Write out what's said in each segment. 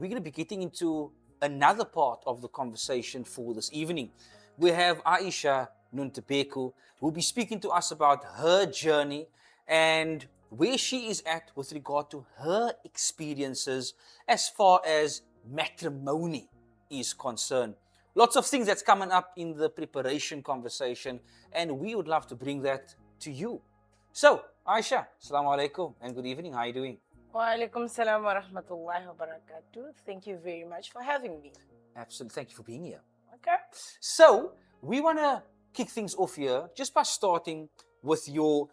we're going to be getting into another part of the conversation for this evening. We have Aisha Nontobeko, who will be speaking to us about her journey and where she is at with regard to her experiences as far as matrimony is concerned. Lots of things that's coming up in the preparation conversation, and we would love to bring that to you. So, Aisha, assalamu alaikum and good evening. How are you doing? Wa alaikum salam wa rahmatullahi wa barakatuh. Thank you very much for having me. Absolutely. Thank you for being here. Okay. So, we want to kick things off here just by starting with your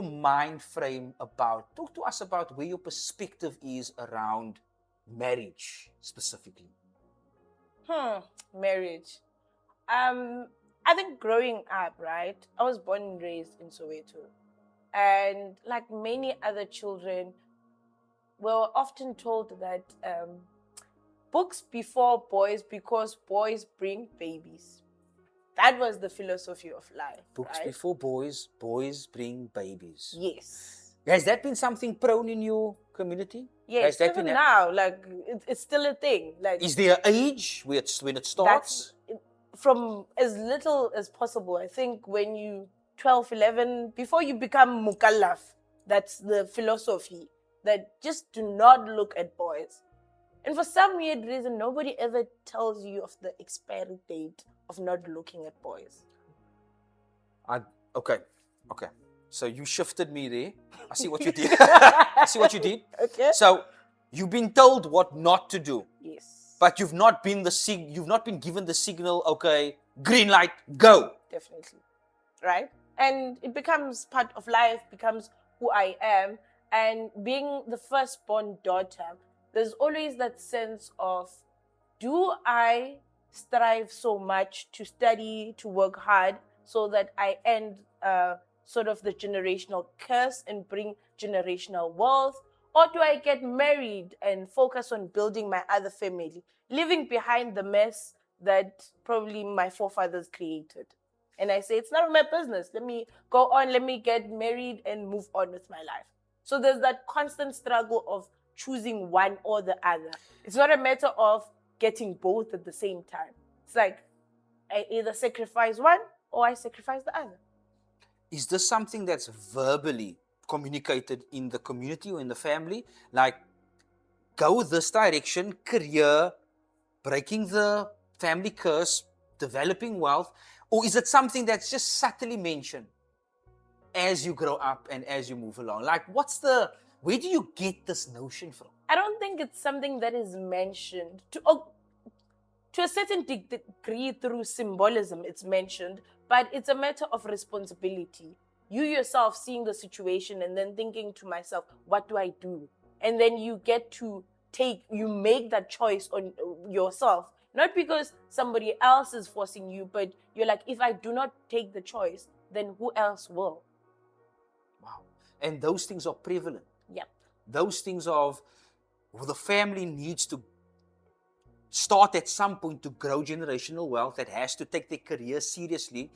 mind frame about, talk to us about where your perspective is around marriage specifically. Marriage. I think growing up, right? I was born and raised in Soweto. And like many other children, we were often told that books before boys because boys bring babies. That was the philosophy of life. Books right? before boys, boys bring babies. Yes. Has that been something prone in your community? Yes, Has that even been now, like it's still a thing. Like, is there an age when it starts? From as little as possible. I think when you 12, 11, before you become mukallaf, that's the philosophy, that just do not look at boys. And for some weird reason, nobody ever tells you of the expiry date of not looking at boys. Okay. So you shifted me there. I see what you did. I see what you did. Okay. So you've been told what not to do. Yes. But you've not been given the signal, okay, green light, go. Definitely. Right? And it becomes part of life, becomes who I am. And being the firstborn daughter, there's always that sense of, do I strive so much to study, to work hard, so that I end sort of the generational curse and bring generational wealth? Or do I get married and focus on building my other family, leaving behind the mess that probably my forefathers created? And I say, it's none of my business. Let me go on, let me get married and move on with my life. So there's that constant struggle of choosing one or the other. It's not a matter of getting both at the same time. It's like, I either sacrifice one or I sacrifice the other. Is this something that's verbally communicated in the community or in the family? Like, go this direction, career, breaking the family curse, developing wealth? Or is it something that's just subtly mentioned as you grow up and as you move along? Like, where do you get this notion from? I don't think it's something that is mentioned. To a certain degree, through symbolism, it's mentioned, but it's a matter of responsibility. You yourself seeing the situation and then thinking to myself, what do I do? And then you get to make that choice on yourself. Not because somebody else is forcing you, but you're like, if I do not take the choice, then who else will? Wow. And those things are prevalent. Yep. Those things of, the family needs to start at some point to grow generational wealth, that has to take their career seriously.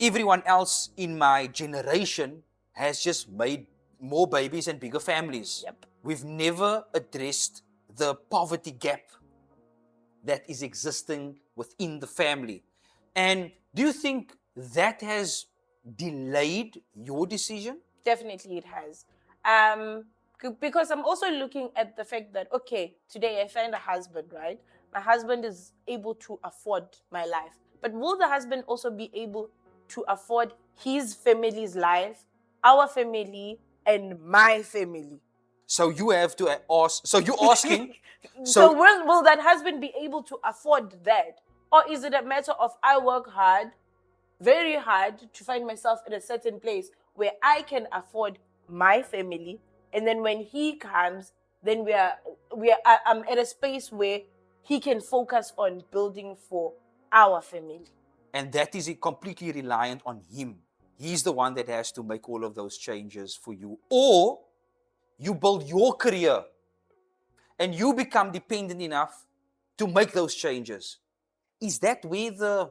Everyone else in my generation has just made more babies and bigger families. Yep. We've never addressed the poverty gap that is existing within the family. And do you think that has delayed your decision? Definitely it has. Because I'm also looking at the fact that, okay, today I find a husband, right? My husband is able to afford my life. But will the husband also be able to afford his family's life, our family, and my family? So you have to ask, so you're asking. So will that husband be able to afford that? Or is it a matter of I work hard, very hard, to find myself in a certain place where I can afford my family, and then when he comes, then I'm at a space where he can focus on building for our family. And that is completely reliant on him. He's the one that has to make all of those changes for you. Or you build your career and you become dependent enough to make those changes. Is that where the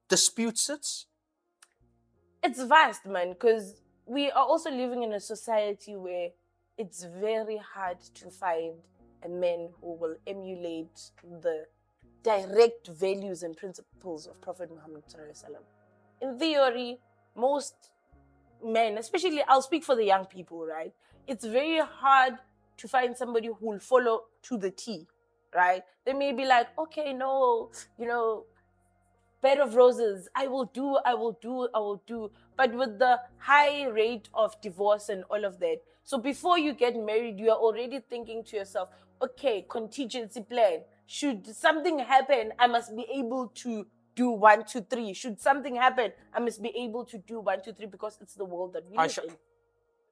dispute sits? It's vast, man, because we are also living in a society where it's very hard to find a man who will emulate the direct values and principles of Prophet Muhammad sallallahu alaihi wasallam. In theory, most men, especially I'll speak for the young people, right? It's very hard to find somebody who will follow to the T, right? They may be like, okay, no, bed of roses, I will do. But with the high rate of divorce and all of that, so before you get married, you are already thinking to yourself, okay, contingency plan. Should something happen, I must be able to do 1, 2, 3. Should something happen, I must be able to do 1, 2, 3 because it's the world that we live in.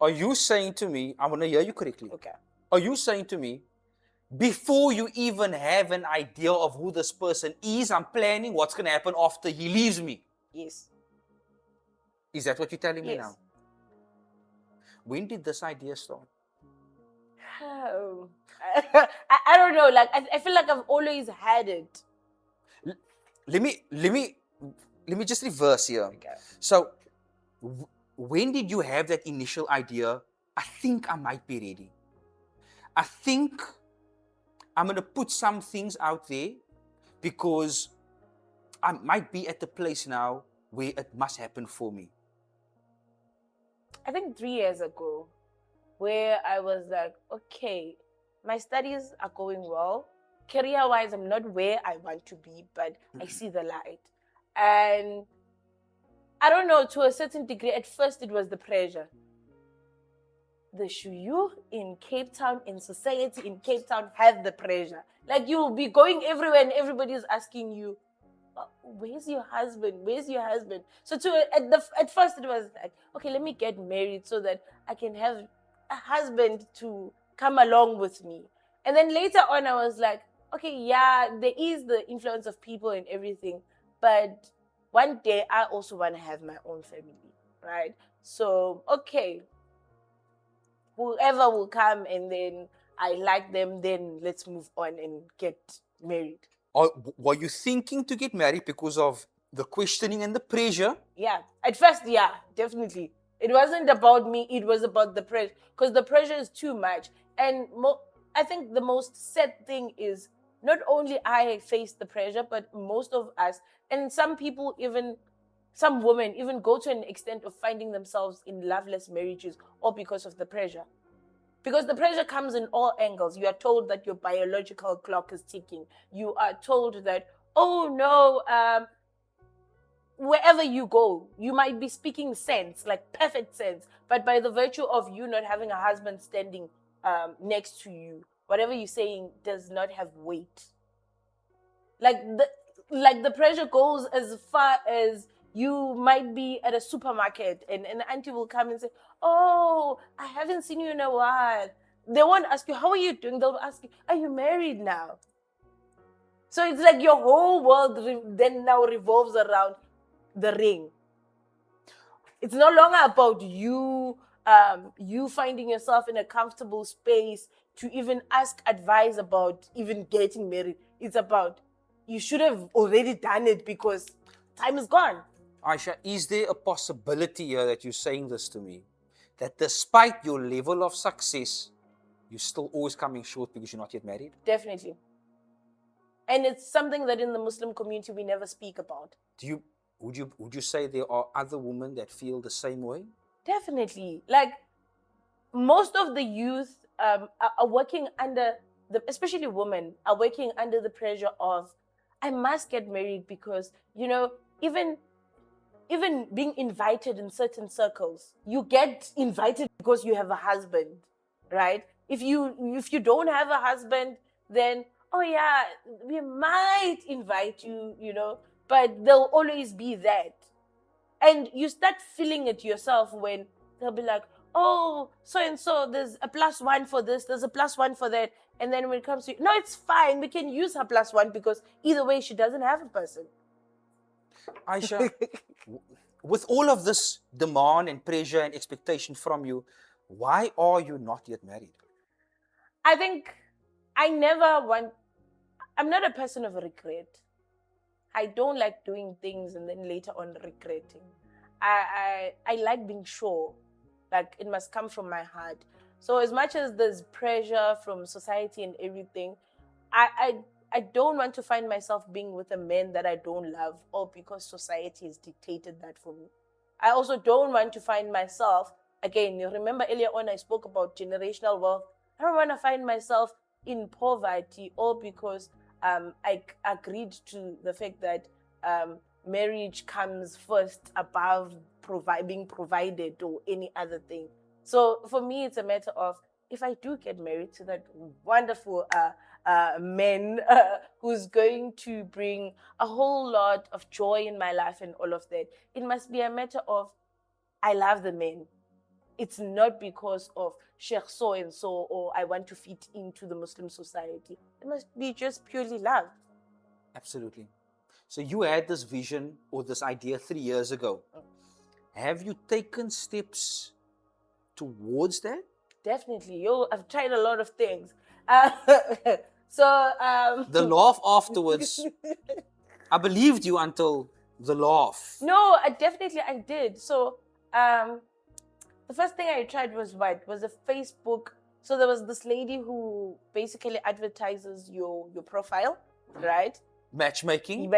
Are you saying to me, I want to hear you correctly. Okay. Are you saying to me, before you even have an idea of who this person is, I'm planning what's going to happen after he leaves me? Yes. Is that what you're telling me Yes. now? When did this idea start? Oh. I don't know. Like I feel like I've always had it. Let me just reverse here. Okay. So, when did you have that initial idea? I think I might be ready. I think I'm going to put some things out there because I might be at the place now where it must happen for me. I think 3 years ago, where I was like, okay, my studies are going well. Career-wise, I'm not where I want to be, but I see the light. And I don't know, to a certain degree, at first it was the pressure. The Shuyu in Cape Town, in society in Cape Town, have the pressure. Like, you'll be going everywhere and everybody's asking you, where's your husband? Where's your husband? So at first it was like, okay, let me get married so that I can have a husband to come along with me. And then later on I was like, okay, yeah, there is the influence of people and everything, but one day I also want to have my own family, right? So, okay, whoever will come and then I like them, then let's move on and get married. Were you thinking to get married because of the questioning and the pressure? Yeah, at first, yeah, definitely. It wasn't about me, it was about the pressure, because the pressure is too much. And I think the most sad thing is not only I face the pressure, but most of us, and some people even, some women even go to an extent of finding themselves in loveless marriages, all because of the pressure. Because the pressure comes in all angles. You are told that your biological clock is ticking. You are told that, oh no, wherever you go, you might be speaking sense, like perfect sense. But by the virtue of you not having a husband standing next to you, whatever you're saying does not have weight. Like the pressure goes as far as you might be at a supermarket and an auntie will come and say, oh, I haven't seen you in a while. They won't ask you, how are you doing? They'll ask you, are you married now? So it's like your whole world then now revolves around the ring. It's no longer about you, you finding yourself in a comfortable space to even ask advice about even getting married. It's about, you should have already done it because time is gone. Aisha, is there a possibility here that you're saying this to me? That despite your level of success, you're still always coming short because you're not yet married? Definitely. And it's something that in the Muslim community we never speak about. Would you say there are other women that feel the same way? Definitely. Like, most of the youth are working under, especially women, are working under the pressure of, I must get married because, even being invited in certain circles, you get invited because you have a husband, right? If you don't have a husband, then, oh yeah, we might invite you, but there'll always be that. And you start feeling it yourself when they'll be like, oh, so and so, there's a +1 for this, there's a +1 for that. And then when it comes to, no, it's fine, we can use her +1 because either way, she doesn't have a person. Aisha, with all of this demand and pressure and expectation from you, why are you not yet married? I think I'm not a person of regret. I don't like doing things and then later on regretting. I like being sure, like it must come from my heart. So as much as there's pressure from society and everything, I don't want to find myself being with a man that I don't love, or because society has dictated that for me. I also don't want to find myself, again, you remember earlier on I spoke about generational wealth. I don't want to find myself in poverty, all because I agreed to the fact that marriage comes first above being provided or any other thing. So for me, it's a matter of, if I do get married to that wonderful man who's going to bring a whole lot of joy in my life and all of that, it must be a matter of, I love the man. It's not because of Sheikh so and so, or I want to fit into the Muslim society. It must be just purely love. Absolutely. So you had this vision or this idea 3 years ago. Have you taken steps towards that? Definitely. I've tried a lot of things. The laugh afterwards, I believed you until the laugh. No, I did. So the first thing I tried was a Facebook. So there was this lady who basically advertises your profile, right? Matchmaking,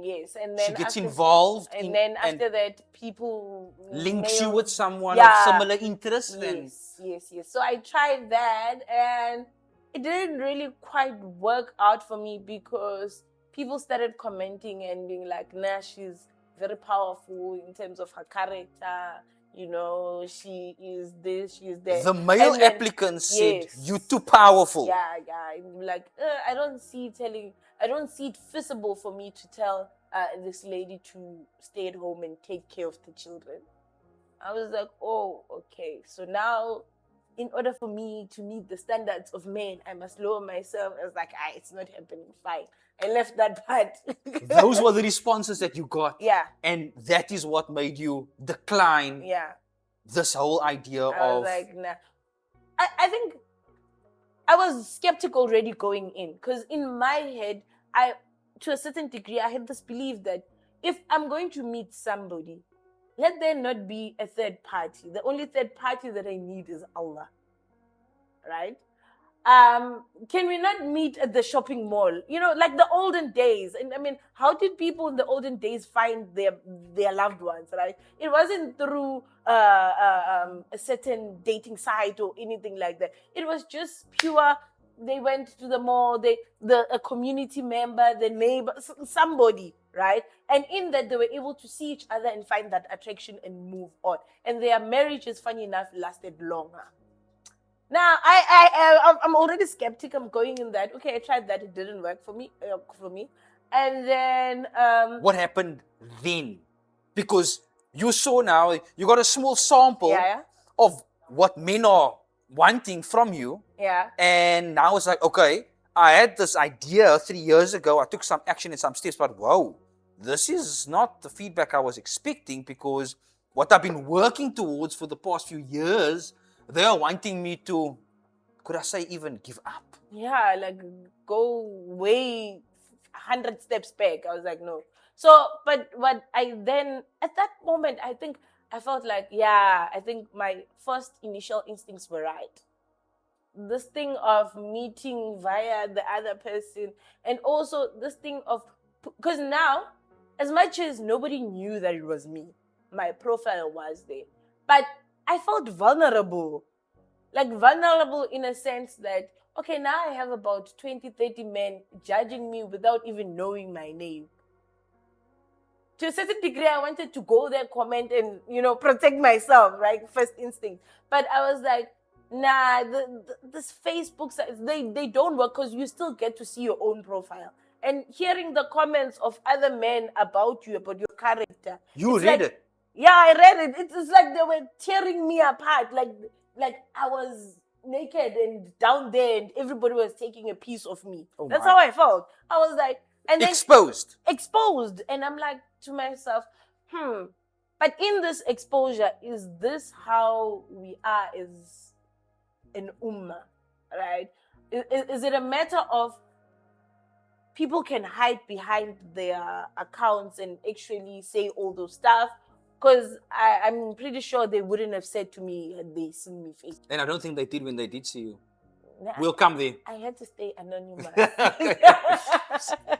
yes. And then she gets involved, and then after that, people links you with someone Yeah. of similar interests. Yes. So I tried that, and it didn't really quite work out for me, because people started commenting and being like, nah, she's very powerful in terms of her character. You know, she is this, she is that. The male And then- applicants Yes. said, "You too powerful." Yeah. Like, I don't see it feasible for me to tell this lady to stay at home and take care of the children. I was like, oh, okay. So now, in order for me to meet the standards of men, I must lower myself. I was like, it's not happening. Fine. I left that part. Those were the responses that you got. Yeah. And that is what made you decline Yeah. this whole idea I of... was like, nah. I think I was skeptical already going in, because in my head, to a certain degree, I had this belief that if I'm going to meet somebody, let there not be a third party. The only third party that I need is Allah, right? Can we not meet at the shopping mall? You know, like the olden days. And I mean, how did people in the olden days find their loved ones, right? It wasn't through a certain dating site or anything like that. It was just pure. They went to the mall, a community member, the neighbor, somebody, right? And in that, they were able to see each other and find that attraction and move on. And their marriages, funny enough, lasted longer. Now, I'm already skeptic. I'm going in that. Okay, I tried that. It didn't work for me. And then... what happened then? Because you saw now, you got a small sample of what men are wanting from you. Yeah. And now it's like, okay, I had this idea 3 years ago. I took some action and some steps, but whoa, this is not the feedback I was expecting, because what I've been working towards for the past few years, they are wanting me to, could I say, even give up? Yeah, like go way 100 steps back. I was like, no. So, but what I then, at that moment, I think I felt like, I think my first initial instincts were right. This thing of meeting via the other person, and also this thing of, because now, as much as nobody knew that it was me, my profile was there, but I felt vulnerable. Like vulnerable in a sense that, okay, now I have about 20, 30 men judging me without even knowing my name. To a certain degree, I wanted to go there, comment, and, protect myself, right? First instinct. But I was like, nah, this Facebook sites, they don't work, because you still get to see your own profile. And hearing the comments of other men about you, about your character. You read it? Yeah, I read it. It's like they were tearing me apart. Like I was naked and down there, and everybody was taking a piece of me. Oh, that's my. how I felt. I was like, and then exposed. And I'm like to myself, but in this exposure, is this how we are as an ummah, right? Is it a matter of people can hide behind their accounts and actually say all those stuff? Because I'm pretty sure they wouldn't have said to me had they seen me face. And I don't think they did when they did see you. Nah, We'll come there. I had to stay anonymous. Okay.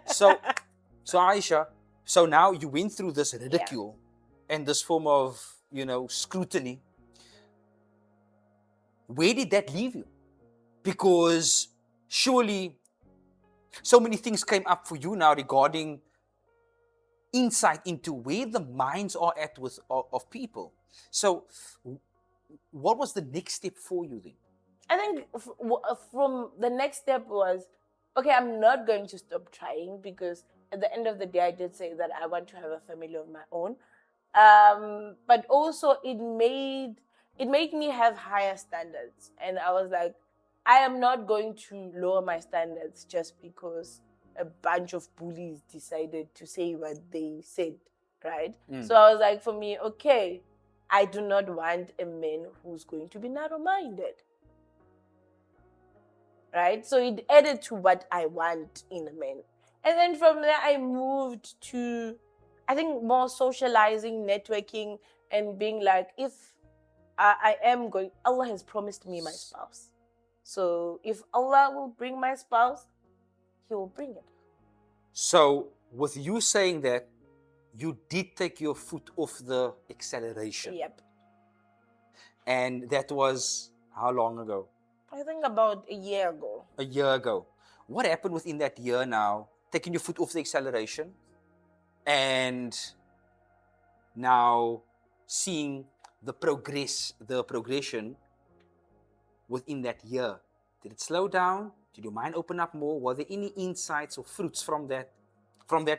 So Aisha, so now you went through this ridicule and this form of, scrutiny. Where did that leave you? Because surely so many things came up for you now regarding insight into where the minds are at of people. So what was the next step for you then? I think from the next step was, okay, I'm not going to stop trying, because at the end of the day, I did say that I want to have a family of my own. But also it made me have higher standards. And I was like, I am not going to lower my standards just because a bunch of bullies decided to say what they said, right? So I was like, for me, okay, I do not want a man who's going to be narrow-minded. Right? So it added to what I want in a man. And then from there, I moved to, I think, more socializing, networking, and being like, if I am going, Allah has promised me my spouse. So if Allah will bring my spouse, He will bring it. So with you saying that, you did take your foot off the acceleration. Yep. And that was how long ago? I think about a year ago. A year ago. What happened within that year now, taking your foot off the acceleration and now seeing the progression within that year? Did it slow down? Did your mind open up more? Were there any insights or fruits from that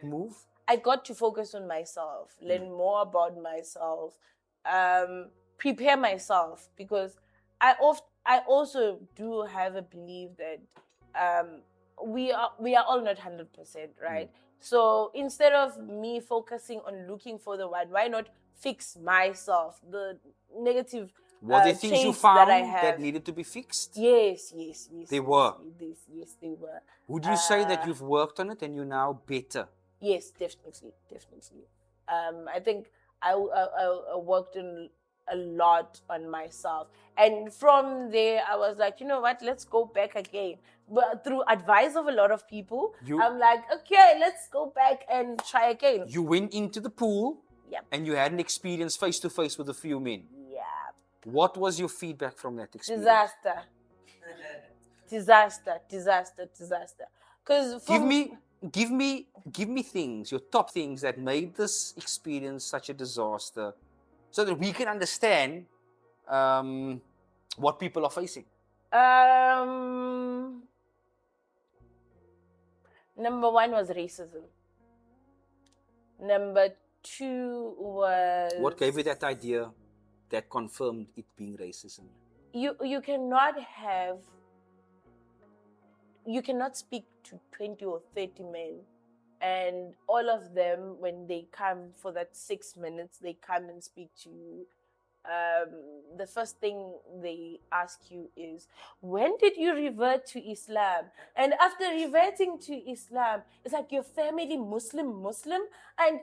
move? I got to focus on myself, learn more about myself, prepare myself, because I also do have a belief that we are all not 100%, right? So instead of me focusing on looking for the one, why not fix myself, the negative Were there things you traits found that I have? that needed to be fixed? Yes. They were? Yes, they were. Would you say that you've worked on it and you're now better? Yes, definitely. I think I worked on a lot on myself, and from there I was like, you know what, let's go back again. But through advice of a lot of people, I'm like, okay, let's go back and try again. You went into the pool, Yep. and you had an experience face to face with a few men. Yeah. What was your feedback from that experience? Disaster. Because Give me things, your top things that made this experience such a disaster, so that we can understand what people are facing. Number one was racism. Number two was... What gave you that idea that confirmed it being racism? You cannot speak to 20 or 30 men, and all of them, when they come for that 6 minutes, they come and speak to you. The first thing they ask you is, when did you revert to Islam? And after reverting to Islam, it's like, your family Muslim, and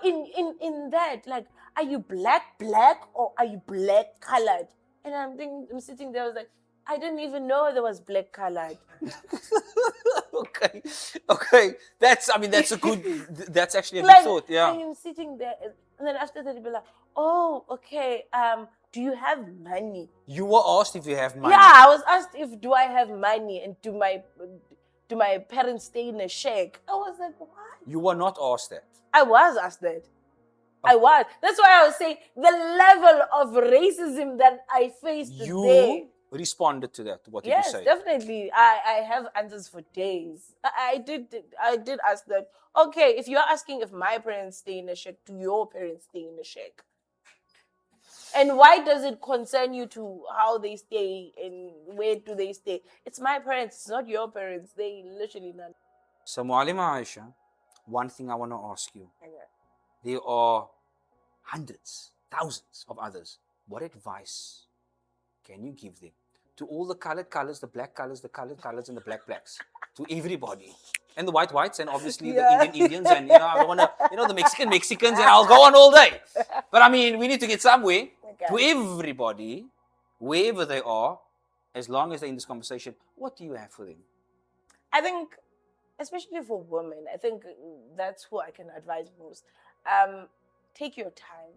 in that, like, are you black or are you black colored? And I'm sitting there, I was like, I didn't even know there was black colored. Okay. That's actually a Like, good thought. Yeah. I am sitting there, and then after that, they'll be like, oh, okay, do you have money? You were asked if you have money. Yeah, I was asked if do I have money, and do my parents stay in a shack? I was like, what? You were not asked that. I was asked that. I was. That's why I was saying the level of racism that I faced there. Responded to that. What did Yes, you say? definitely. I have answers for days. I did ask that. Okay, if you're asking if my parents stay in a shack, do your parents stay in a shack? And why does it concern you to how they stay and where do they stay? It's my parents, it's not your parents. They literally not. So, Mu'alima Aisha, one thing I want to ask you. There are hundreds, thousands of others. What advice can you give them? To all the colored colors, the black colors, the colored colors, and the black blacks. To everybody. And the whites, and obviously the Yeah. Indians, and I don't want to, the Mexicans, and I'll go on all day. But I mean, we need to get somewhere. Okay. To everybody, wherever they are, as long as they're in this conversation, what do you have for them? I think, especially for women, I think that's who I can advise most. Take your time,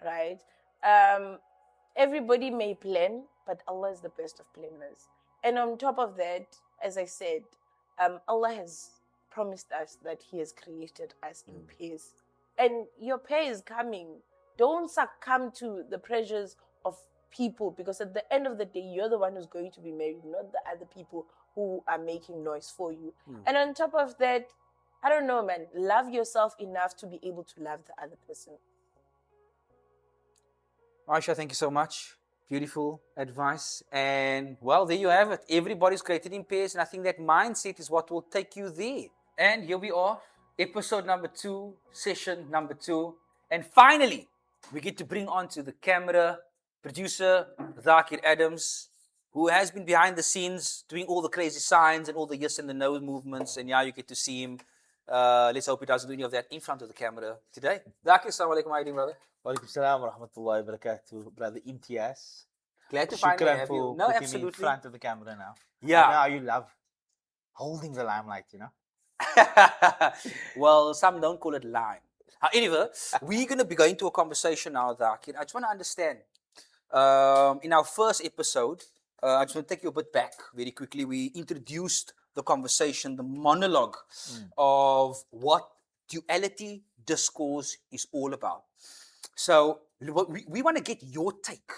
right? Everybody may plan, but Allah is the best of planners. And on top of that, as I said, Allah has promised us that He has created us in pairs. And your pair is coming. Don't succumb to the pressures of people, because at the end of the day, you're the one who's going to be married, not the other people who are making noise for you. And on top of that, I don't know, man, love yourself enough to be able to love the other person. Aisha, thank you so much. Beautiful advice. And well, there you have it. Everybody's created in pairs, and I think that mindset is what will take you there. And here we are, episode number 2, session number 2. And finally, we get to bring on to the camera producer, Thaakier Adams, who has been behind the scenes doing all the crazy signs and all the yes and the no movements. And yeah, you get to see him. Let's hope he doesn't do any of that in front of the camera today. Thaakier, assalamu alaikum. How are you doing, brother? Walaikum salam wa rahmatullahi wa barakatuh, brother Imtiyaaz. Glad to finally Shukran have for you. No, putting me in absolutely. front of the camera now. Yeah. I know how you love holding the limelight, Well, some don't call it lime. Anyway, we're going to be going to a conversation now, Thaakier. I just want to understand. In our first episode, I just want to take you a bit back very quickly. We introduced the conversation, the monologue of what duality discourse is all about. So we want to get your take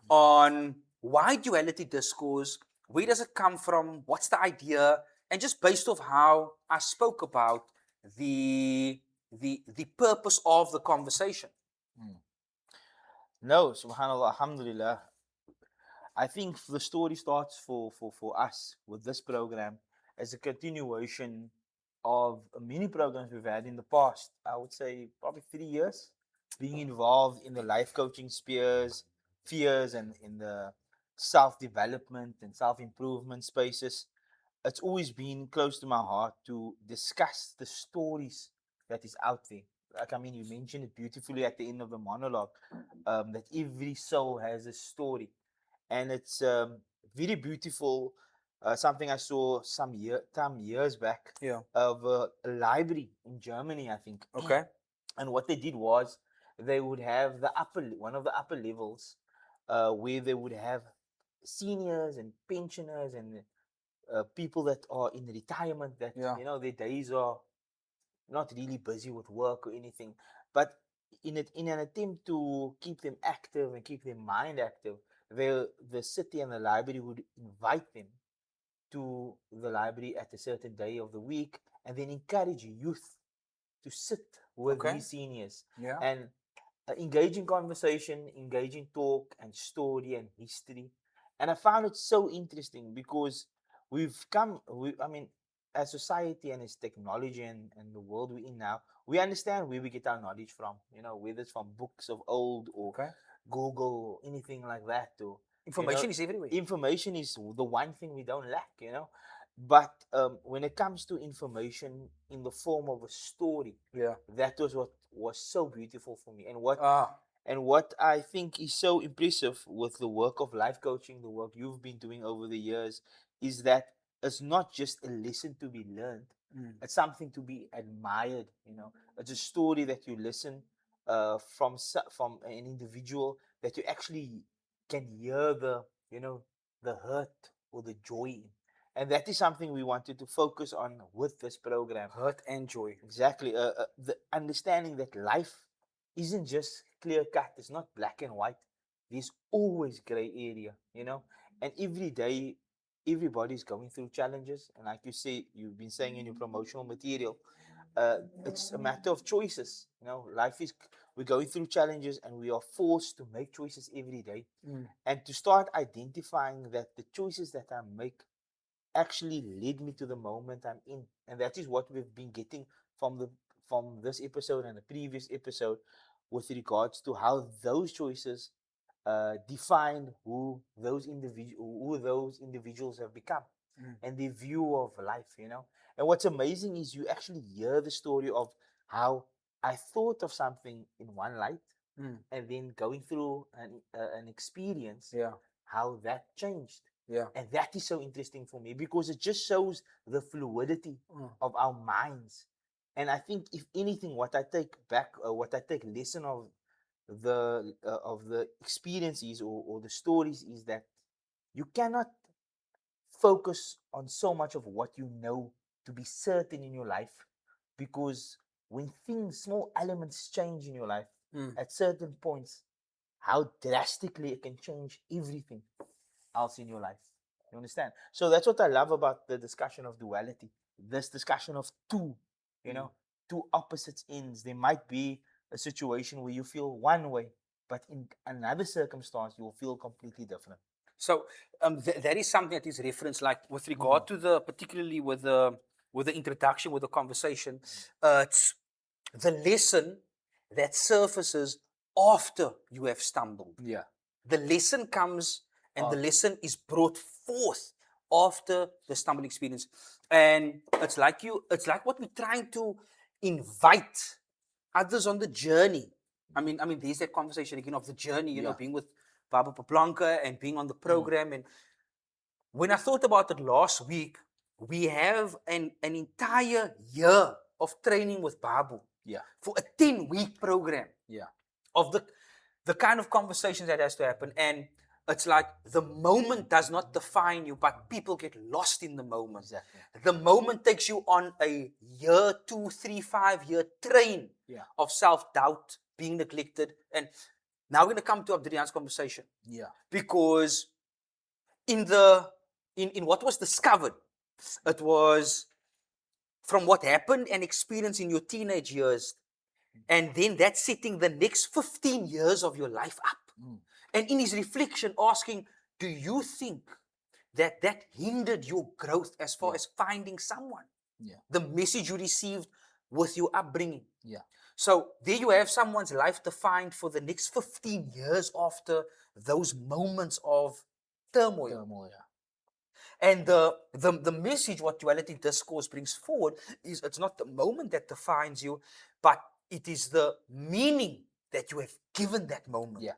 on why duality discourse, where does it come from, what's the idea, and just based off how I spoke about the purpose of the conversation. No, subhanAllah, alhamdulillah. I think the story starts for us with this program as a continuation of many programs we've had in the past. I would say probably 3 years being involved in the life coaching spheres and in the self-development and self-improvement spaces. It's always been close to my heart to discuss the stories that is out there. Like, I mean, you mentioned it beautifully at the end of the monologue, that every soul has a story. And it's very beautiful. Something I saw some years back, of a library in Germany, I think. Okay. And what they did was they would have one of the upper levels, where they would have seniors and pensioners and people that are in retirement that their days are not really busy with work or anything, but in an attempt to keep them active and keep their mind active, the city and the library would invite them to the library at a certain day of the week, and then encourage youth to sit with these seniors and engage in conversation, engage in talk and story and history. And I found it so interesting because as society and as technology and the world we're in now, we understand where we get our knowledge from, whether it's from books of old or Google or anything like that. Or information is everywhere. Information is the one thing we don't lack, But when it comes to information in the form of a story, that was what was so beautiful for me. And what I think is so impressive with the work of life coaching, the work you've been doing over the years, is that it's not just a lesson to be learned. It's something to be admired. It's a story that you listen from an individual that you actually can hear the hurt or the joy in. And that is something we wanted to focus on with this program. Hurt and joy. Exactly. The understanding that life isn't just clear cut. It's not black and white. There's always gray area, And every day, everybody's going through challenges. And like you say, you've been saying in your promotional material, it's a matter of choices. We're going through challenges and we are forced to make choices every day. And to start identifying that the choices that I make actually led me to the moment I'm in. And that is what we've been getting from this episode and the previous episode, with regards to how those choices define who those individuals have become. and their view of life, And what's amazing is you actually hear the story of how I thought of something in one light, and then going through an experience, Yeah. how that changed. Yeah. And that is so interesting for me because it just shows the fluidity of our minds. And I think, if anything, what I take lesson of the experiences or the stories is that you cannot focus on so much of what you know to be certain in your life, because when small elements change in your life at certain points, how drastically it can change everything else in your life. You understand? So that's what I love about the discussion of duality. This discussion of two opposites ends. There might be a situation where you feel one way, but in another circumstance, you will feel completely different. So that is something that is referenced, like with regard to particularly with the introduction, with the conversation, it's the lesson that surfaces after you have stumbled. Yeah. The lesson comes, and the lesson is brought forth after the stumbling experience, and it's like what we're trying to invite others on the journey. I mean, there's that conversation again of the journey, being with Baba Paplanka and being on the program. And when I thought about it last week, we have an entire year of training with Babu. Yeah. For a 10-week program. Yeah. Of the kind of conversations that has to happen. And it's like the moment does not define you, but people get lost in the moment. Exactly. The moment takes you on a year, 2, 3, 5-year train of self-doubt, being neglected. And now we're going to come to Abdrian's conversation. Yeah. Because in what was discovered, it was from what happened and experienced in your teenage years, and then that's setting the next 15 years of your life up. And in his reflection, asking, do you think that hindered your growth as far as finding someone? Yeah. The message you received with your upbringing. Yeah. So there you have someone's life defined for the next 15 years after those moments of turmoil. And the message what Duality Discourse brings forward is, it's not the moment that defines you, but it is the meaning that you have given that moment. Yeah.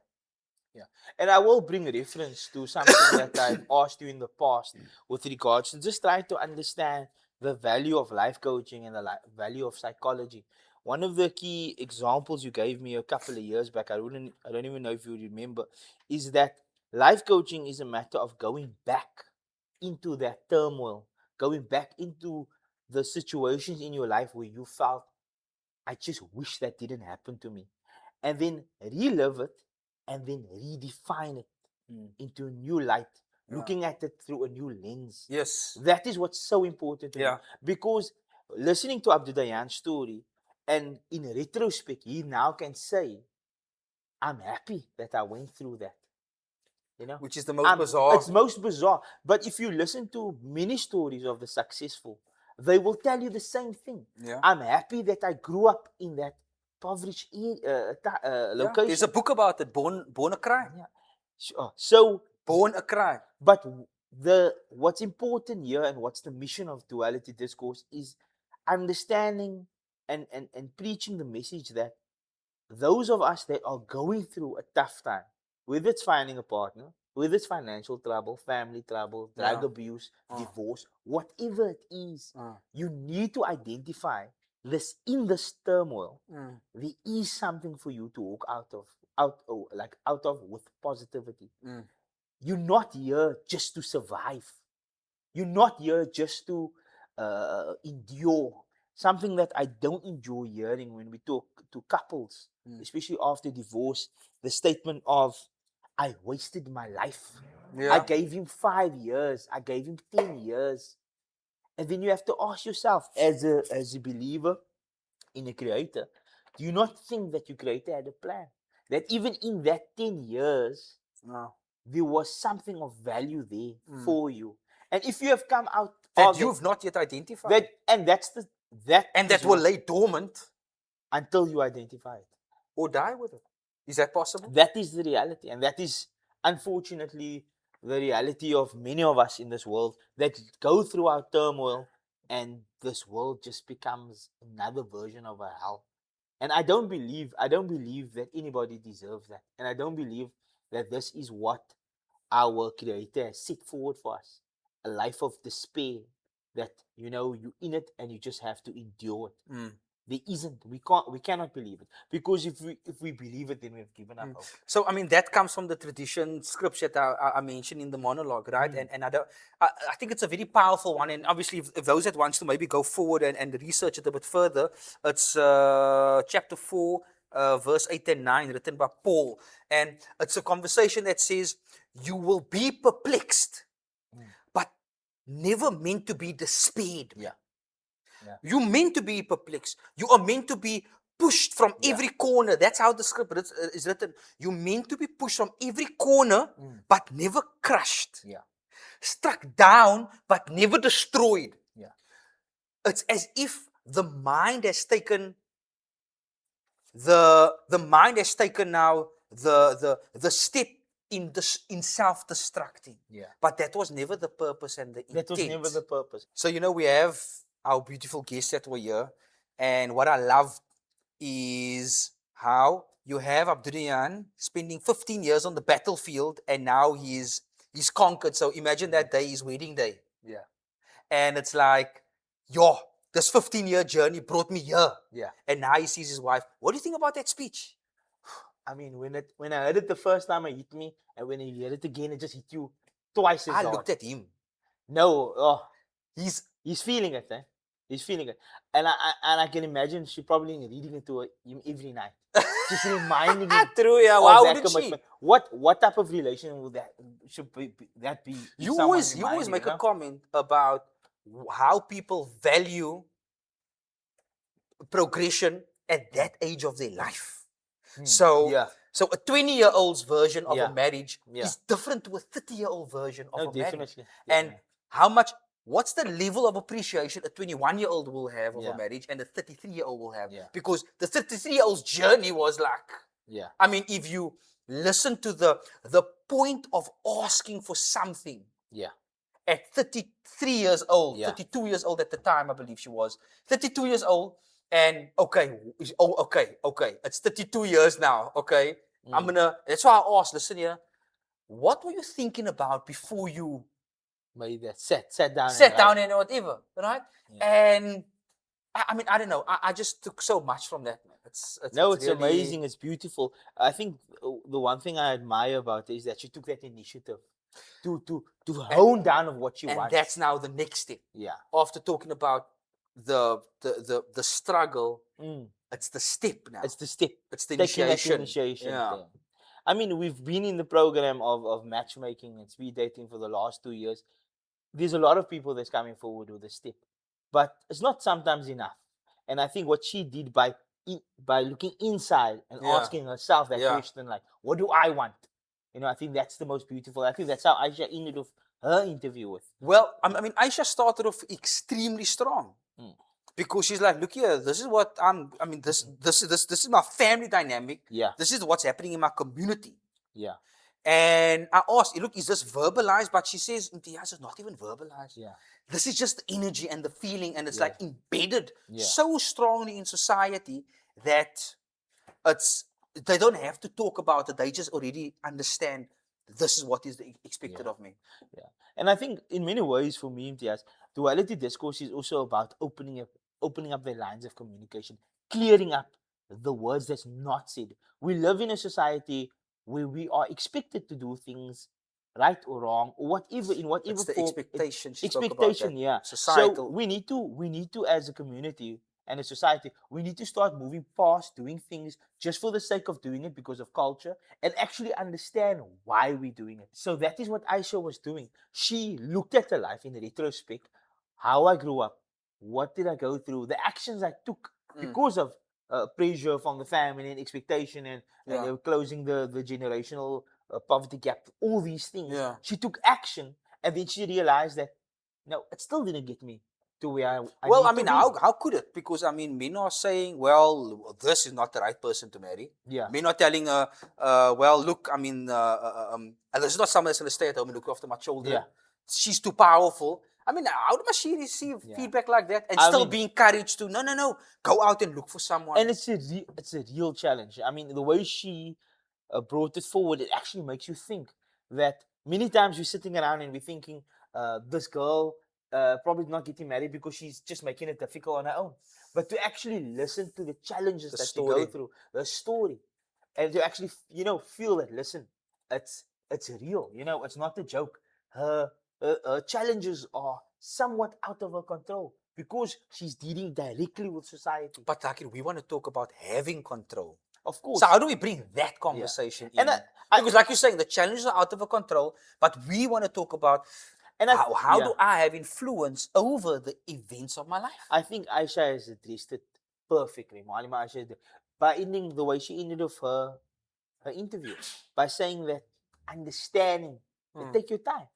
Yeah. And I will bring reference to something that I've asked you in the past with regards to just trying to understand the value of life coaching and the value of psychology. One of the key examples you gave me a couple of years back, I don't even know if you remember, is that life coaching is a matter of going back into that turmoil, going back into the situations in your life where you felt, I just wish that didn't happen to me, and then relive it and then redefine it into a new light, looking at it through a new lens. Yes. That is what's so important to me. Because listening to Abdudayan's story, and in retrospect, he now can say, I'm happy that I went through that. Which is the most bizarre. It's most bizarre. But if you listen to many stories of the successful, they will tell you the same thing. Yeah. I'm happy that I grew up in that impoverished location. There's a book about it, Born a Cry. Yeah. So Born a Cry. But what's important here, and what's the mission of Duality Discourse, is understanding and preaching the message that those of us that are going through a tough time, whether it's finding a partner, whether it's financial trouble, family trouble, drug abuse, divorce, whatever it is, you need to identify this in this turmoil. There is something for you to walk out of with positivity. You're not here just to survive. You're not here just to endure. Something that I don't enjoy hearing when we talk to couples, especially after divorce, the statement of, I wasted my life. Yeah. I gave him 5 years. I gave him 10 years. And then you have to ask yourself, as a believer in a creator, do you not think that your creator had a plan? That even in that 10 years, there was something of value there for you. And if you have come out that you've not yet identified, that will lay dormant until you identify it or die with it. Is that possible? That is the reality, and that is unfortunately the reality of many of us in this world that go through our turmoil, and this world just becomes another version of a hell. And I don't believe that anybody deserves that. And I don't believe that this is what our Creator has set forward for us. A life of despair that, you're in it and you just have to endure it. There isn't. We cannot believe it. Because if we believe it, then we've given up hope. So, I mean, that comes from the tradition scripture that I mentioned in the monologue, right? And I think it's a very powerful one. And obviously, if those that wants to maybe go forward and research it a bit further, it's chapter 4, verse 8 and 9, written by Paul. And it's a conversation that says, you will be perplexed, but never meant to be despaired. Yeah. You're meant to be perplexed. You are meant to be pushed from every corner. That's how the script is written. You're meant to be pushed from every corner, but never crushed. Yeah. Struck down, but never destroyed. Yeah. It's as if the mind has taken now the step in self-destructing. Yeah. But that was never the purpose and the intent. That was never the purpose. So, we have our beautiful guests that were here. And what I love is how you have Abdurian spending 15 years on the battlefield, and now he's conquered. So imagine that day, his wedding day. Yeah. And it's like, this 15-year journey brought me here. Yeah. And now he sees his wife. What do you think about that speech? I mean, when I heard it the first time, it hit me. And when you hear it again, it just hit you twice as hard. I looked at him. No, he's feeling it, eh? He's feeling it. And I can imagine she probably reading it to him every night. Just reminding him. True, yeah. of Why that would she? commitment. What type of relation would that be? You always make a comment about how people value progression at that age of their life. So a 20-year-old's version of a marriage is different to a 30-year-old version of a marriage. And what's the level of appreciation a 21-year-old will have of a marriage and a 33-year-old will have? Because the 33-year-old's journey was like, I mean, if you listen to the point of asking for something at 33 years old, 32 years old at the time, I believe she was, 32 years old, and okay, it's 32 years now, okay? That's why I asked, listen here, what were you thinking about before you made that sat down and whatever, right? And I mean, I don't know, I just took so much from that, man. It's really amazing, it's beautiful. I think the one thing I admire about it is that she took that initiative to hone down of what she wants. And that's now the next step. Yeah. After talking about the struggle, it's the step now. It's the step. It's the initiation. Yeah. I mean, we've been in the program of matchmaking and speed dating for the last 2 years. There's a lot of people that's coming forward with a step, but it's not sometimes enough. And I think what she did by looking inside and asking herself that question, like, what do I want? I think that's the most beautiful. I think that's how Aisha ended off her interview with. Well, I mean, Aisha started off extremely strong. Because she's like, look here, this is what this is my family dynamic. Yeah. This is what's happening in my community. Yeah. And I asked, look, is this verbalized? But she says, Imtiyaaz, it's not even verbalized. Yeah. This is just the energy and the feeling, and it's like embedded so strongly in society that they don't have to talk about it. They just already understand this is what is expected of me. Yeah. And I think in many ways for me, Imtiyaaz, duality discourse is also about opening up the lines of communication, clearing up the words that's not said. We live in a society where we are expected to do things right or wrong, or whatever, in whatever it's the form. expectation. Expectation, societal. So we need to as a community and a society, we need to start moving past doing things just for the sake of doing it because of culture, and actually understand why we're doing it. So that is what Aisha was doing. She looked at her life in retrospect, how I grew up, what did I go through, the actions I took because of pressure from the family and expectation and they were closing the generational poverty gap, all these things. Yeah. She took action, and then she realized that, no, it still didn't get me to where Well, need I to mean, be. how could it? Because, I mean, men are saying, well, this is not the right person to marry. Yeah. Men are telling her, well, look, I mean, and this is not someone that's going to stay at home and look after my children. Yeah. She's too powerful. I mean, how must she receive Yeah. feedback like that and I still mean- be encouraged to, no, go out and look for someone? And it's a real challenge. I mean, the way she brought it forward, it actually makes you think that many times we're sitting around and we're thinking, this girl probably not getting married because she's just making it difficult on her own. But to actually listen to the challenges The that story. you go through, the story, and to actually, feel that, listen, it's real. It's not a joke. Her challenges are somewhat out of her control because she's dealing directly with society. But Thaakier, we want to talk about having control. Of course. So how do we bring that conversation in? And because like you're saying, the challenges are out of our control, but we want to talk about how do I have influence over the events of my life? I think Aisha has addressed it perfectly. Malima Aisha, by ending the way she ended off her interview, by saying that understanding, that take your time.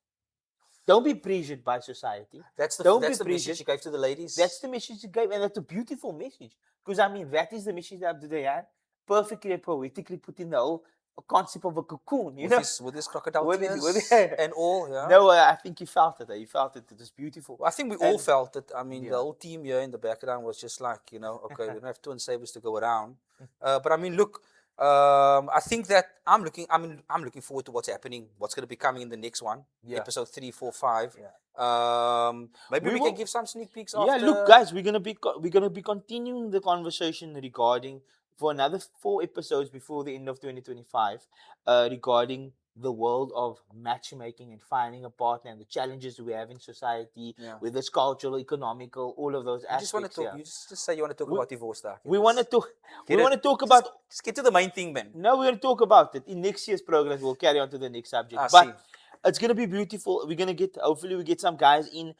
Don't be pressured by society. That's the pressured. message you gave to the ladies. That's the message you gave, and that's a beautiful message. Because I mean, that is the message that they had perfectly and poetically put in the whole concept of a cocoon. With this crocodile With tears it. and all. Yeah. No, I think you felt it. You felt it. It was beautiful. I think we all felt it. I mean, Yeah. the whole team here in the background was just like, okay, we don't have twin sabers to go around. But I mean, look, I think that I'm looking forward to what's happening, what's going to be coming in the next one, Yeah. episode 3, 4, 5. Yeah. Maybe we will- can give some sneak peeks Yeah, after. look, guys, we're gonna be continuing the conversation regarding for another 4 episodes before the end of 2025, regarding the world of matchmaking and finding a partner and the challenges we have in society, Yeah. whether it's cultural, economical, all of those You aspects. just want to talk. yeah. You just say you want to talk about divorce, Thaakier. We want to talk. Get We it? want to talk about. Just get to the main thing, man. No, we're going to talk about it in next year's program. We'll carry on to the next subject. I But see. it's going to be beautiful. We're going to hopefully we get some guys in,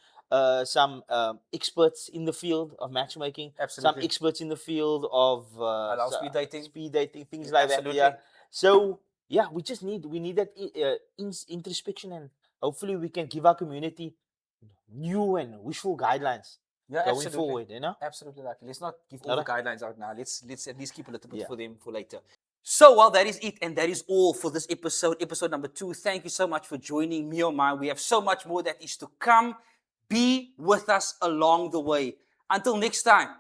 some experts in the field of matchmaking, Absolutely. some experts in the field of Allow speed dating. things like Absolutely. that. Yeah. So yeah, we need that introspection, and hopefully we can give our community new and wishful guidelines Yeah, going absolutely. forward. Absolutely, like let's not give all the Alright. guidelines out now. Let's at least keep a little bit Yeah. for them for later. So, well, that is it, and that is all for this episode number 2. Thank you so much for joining me on mine. We have so much more that is to come. Be with us along the way. Until next time.